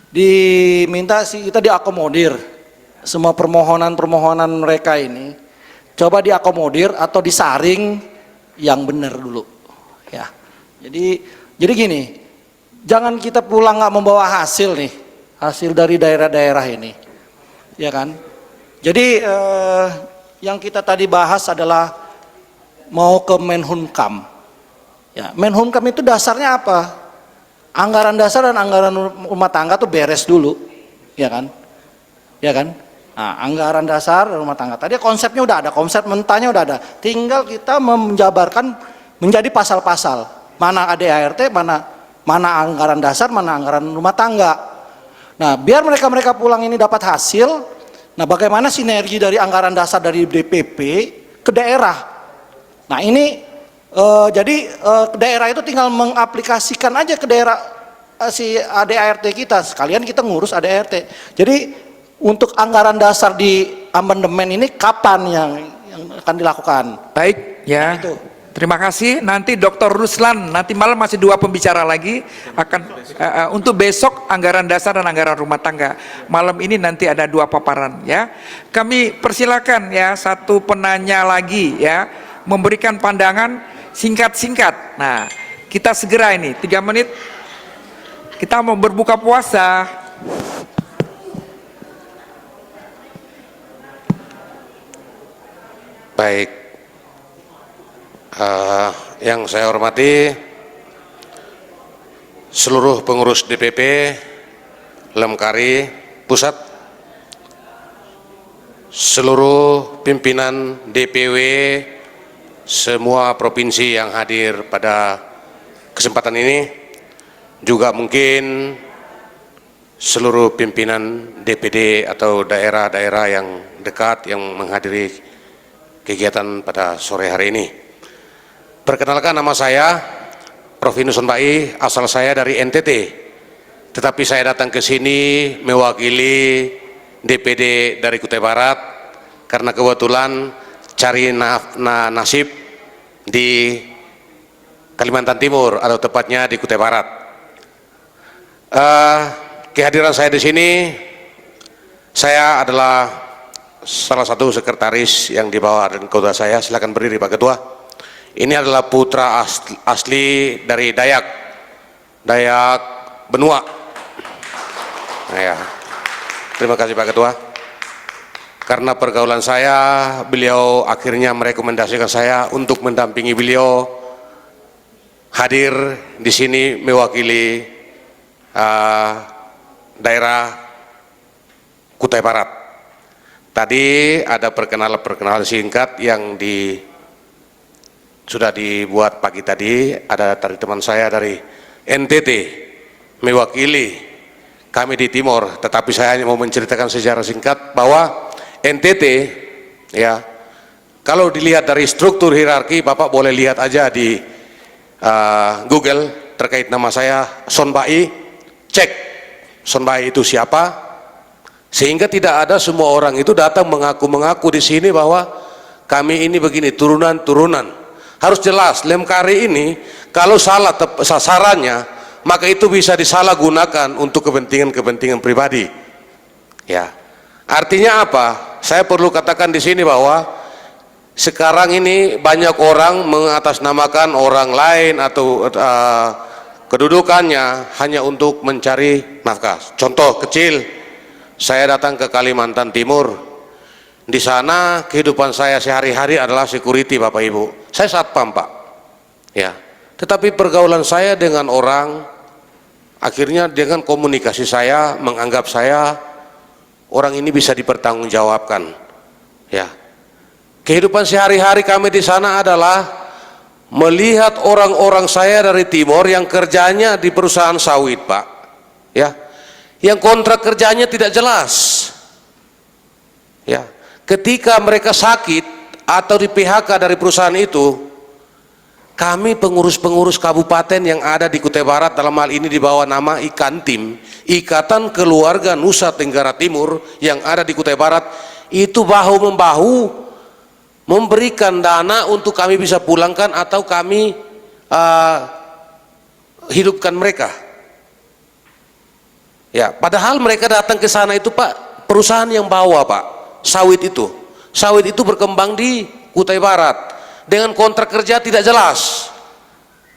diminta sih kita diakomodir semua permohonan mereka ini. Coba diakomodir atau disaring yang benar dulu, ya. Jadi gini, jangan kita pulang nggak membawa hasil nih, hasil dari daerah-daerah ini, ya kan? Jadi yang kita tadi bahas adalah mau ke Menhumkam. Ya, Menhumkam itu dasarnya apa? Anggaran dasar dan anggaran rumah tangga tuh beres dulu, ya kan? Ya kan? Nah, anggaran dasar dan rumah tangga. Tadi konsepnya udah ada, konsep mentahnya udah ada. Tinggal kita menjabarkan menjadi pasal-pasal. Mana ADART, mana anggaran dasar, mana anggaran rumah tangga. Nah, biar mereka pulang ini dapat hasil. Nah, bagaimana sinergi dari anggaran dasar dari DPP ke daerah? Nah, ini jadi daerah itu tinggal mengaplikasikan aja ke daerah si ADART kita. Sekalian kita ngurus ADART. Jadi untuk anggaran dasar di amandemen ini kapan yang akan dilakukan? Baik, ya. Itu. Terima kasih. Nanti Dr. Ruslan, nanti malam masih 2 pembicara lagi akan untuk besok anggaran dasar dan anggaran rumah tangga. Malam ini nanti ada 2 paparan, ya. Kami persilakan ya satu penanya lagi ya memberikan pandangan singkat-singkat. Nah, kita segera ini 3 menit. Kita mau berbuka puasa. Baik, yang saya hormati seluruh pengurus DPP Lemkari Pusat, seluruh pimpinan DPW semua provinsi yang hadir pada kesempatan ini, juga mungkin seluruh pimpinan DPD atau daerah-daerah yang dekat yang menghadiri kegiatan pada sore hari ini. Perkenalkan, nama saya Prof. Nuson Bai, asal saya dari NTT, tetapi saya datang ke sini mewakili DPD dari Kutai Barat karena kebetulan cari nasib di Kalimantan Timur atau tepatnya di Kutai Barat. Kehadiran saya di sini, saya adalah salah satu sekretaris yang di bawah dan ketua saya. Silakan berdiri Pak Ketua. Ini adalah putra asli dari Dayak Benua. Nah, ya. Terima kasih Pak Ketua. Karena pergaulan saya, beliau akhirnya merekomendasikan saya untuk mendampingi beliau hadir di sini mewakili daerah Kutai Barat. Tadi ada perkenalan singkat yang sudah dibuat pagi tadi. Ada dari teman saya dari NTT mewakili kami di Timor, tetapi saya hanya mau menceritakan secara singkat bahwa NTT ya, kalau dilihat dari struktur hierarki, Bapak boleh lihat aja di Google terkait nama saya Sonbai, cek Sonbai itu siapa, sehingga tidak ada semua orang itu datang mengaku-mengaku di sini bahwa kami ini begini turunan-turunan. Harus jelas, Lemkari ini kalau salah sasarannya, maka itu bisa disalahgunakan untuk kepentingan-kepentingan pribadi. Ya, artinya apa? Saya perlu katakan di sini bahwa sekarang ini banyak orang mengatasnamakan orang lain atau kedudukannya hanya untuk mencari nafkah. Contoh kecil, saya datang ke Kalimantan Timur. Di sana kehidupan saya sehari-hari adalah security, Bapak Ibu. Saya satpam, Pak. Ya. Tetapi pergaulan saya dengan orang, akhirnya dengan komunikasi saya menganggap saya orang ini bisa dipertanggungjawabkan. Ya. Kehidupan sehari-hari kami di sana adalah melihat orang-orang saya dari Timor yang kerjanya di perusahaan sawit, Pak. Ya. Yang kontrak kerjanya tidak jelas. Ya. Ketika mereka sakit atau di PHK dari perusahaan itu, kami pengurus-pengurus kabupaten yang ada di Kutai Barat, dalam hal ini di bawah nama Ikantim, Ikatan Keluarga Nusa Tenggara Timur yang ada di Kutai Barat, itu bahu-membahu memberikan dana untuk kami bisa pulangkan atau kami hidupkan mereka. Ya, padahal mereka datang ke sana itu, Pak, perusahaan yang bawa, Pak, sawit itu. Sawit itu berkembang di Kutai Barat dengan kontrak kerja tidak jelas.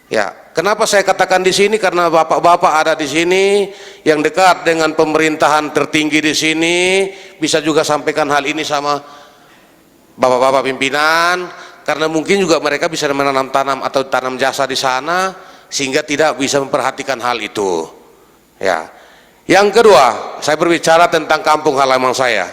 Ya, kenapa saya katakan di sini? Karena bapak-bapak ada di sini yang dekat dengan pemerintahan tertinggi di sini, bisa juga sampaikan hal ini sama bapak-bapak pimpinan, karena mungkin juga mereka bisa menanam tanam atau tanam jasa di sana sehingga tidak bisa memperhatikan hal itu. Ya. Yang kedua, saya berbicara tentang kampung halaman saya.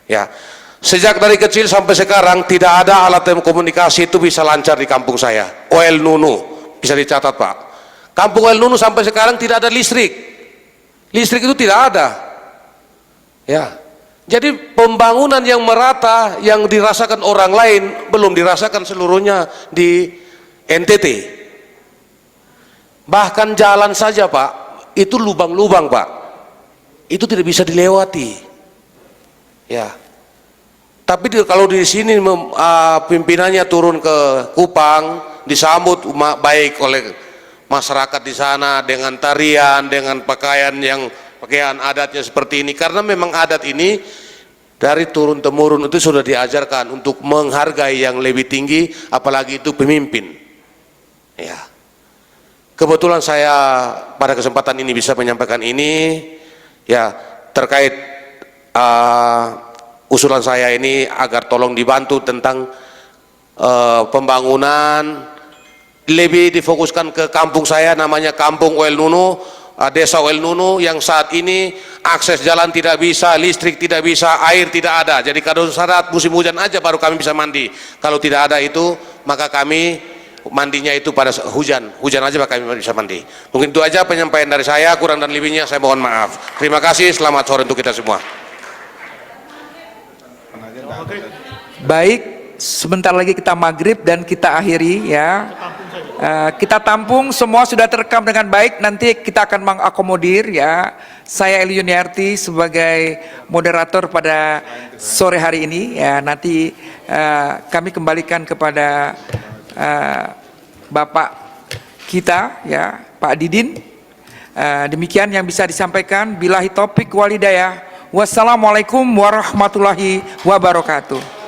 Ya. Sejak dari kecil sampai sekarang tidak ada alat komunikasi itu bisa lancar di kampung saya. OL Nunu bisa dicatat, Pak. Kampung OL Nunu sampai sekarang tidak ada listrik. Listrik itu tidak ada. Ya. Jadi pembangunan yang merata yang dirasakan orang lain belum dirasakan seluruhnya di NTT. Bahkan jalan saja, Pak, itu lubang-lubang, Pak. Itu tidak bisa dilewati. Ya. Tapi kalau di sini pimpinannya turun ke Kupang, disambut baik oleh masyarakat di sana dengan tarian, dengan pakaian adatnya seperti ini. Karena memang adat ini dari turun temurun itu sudah diajarkan untuk menghargai yang lebih tinggi, apalagi itu pemimpin. Ya. Kebetulan saya pada kesempatan ini bisa menyampaikan ini, ya, terkait usulan saya ini agar tolong dibantu tentang pembangunan, lebih difokuskan ke kampung saya, namanya Kampung OL Nunu, Desa OL Nunu, yang saat ini akses jalan tidak bisa, listrik tidak bisa, air tidak ada. Jadi kalau saat musim hujan aja baru kami bisa mandi. Kalau tidak ada itu, maka kami mandinya itu pada hujan aja kami bisa mandi. Mungkin itu aja penyampaian dari saya, kurang dan lebihnya saya mohon maaf. Terima kasih, selamat sore untuk kita semua. Baik, sebentar lagi kita maghrib dan kita akhiri ya. Kita tampung, semua sudah terekam dengan baik. Nanti kita akan mengakomodir ya. Saya Eli Yuniarti sebagai moderator pada sore hari ini ya. Nanti kami kembalikan kepada Bapak kita ya, Pak Didin. Demikian yang bisa disampaikan. Billahi taufik walhidayah. Wassalamualaikum warahmatullahi wabarakatuh.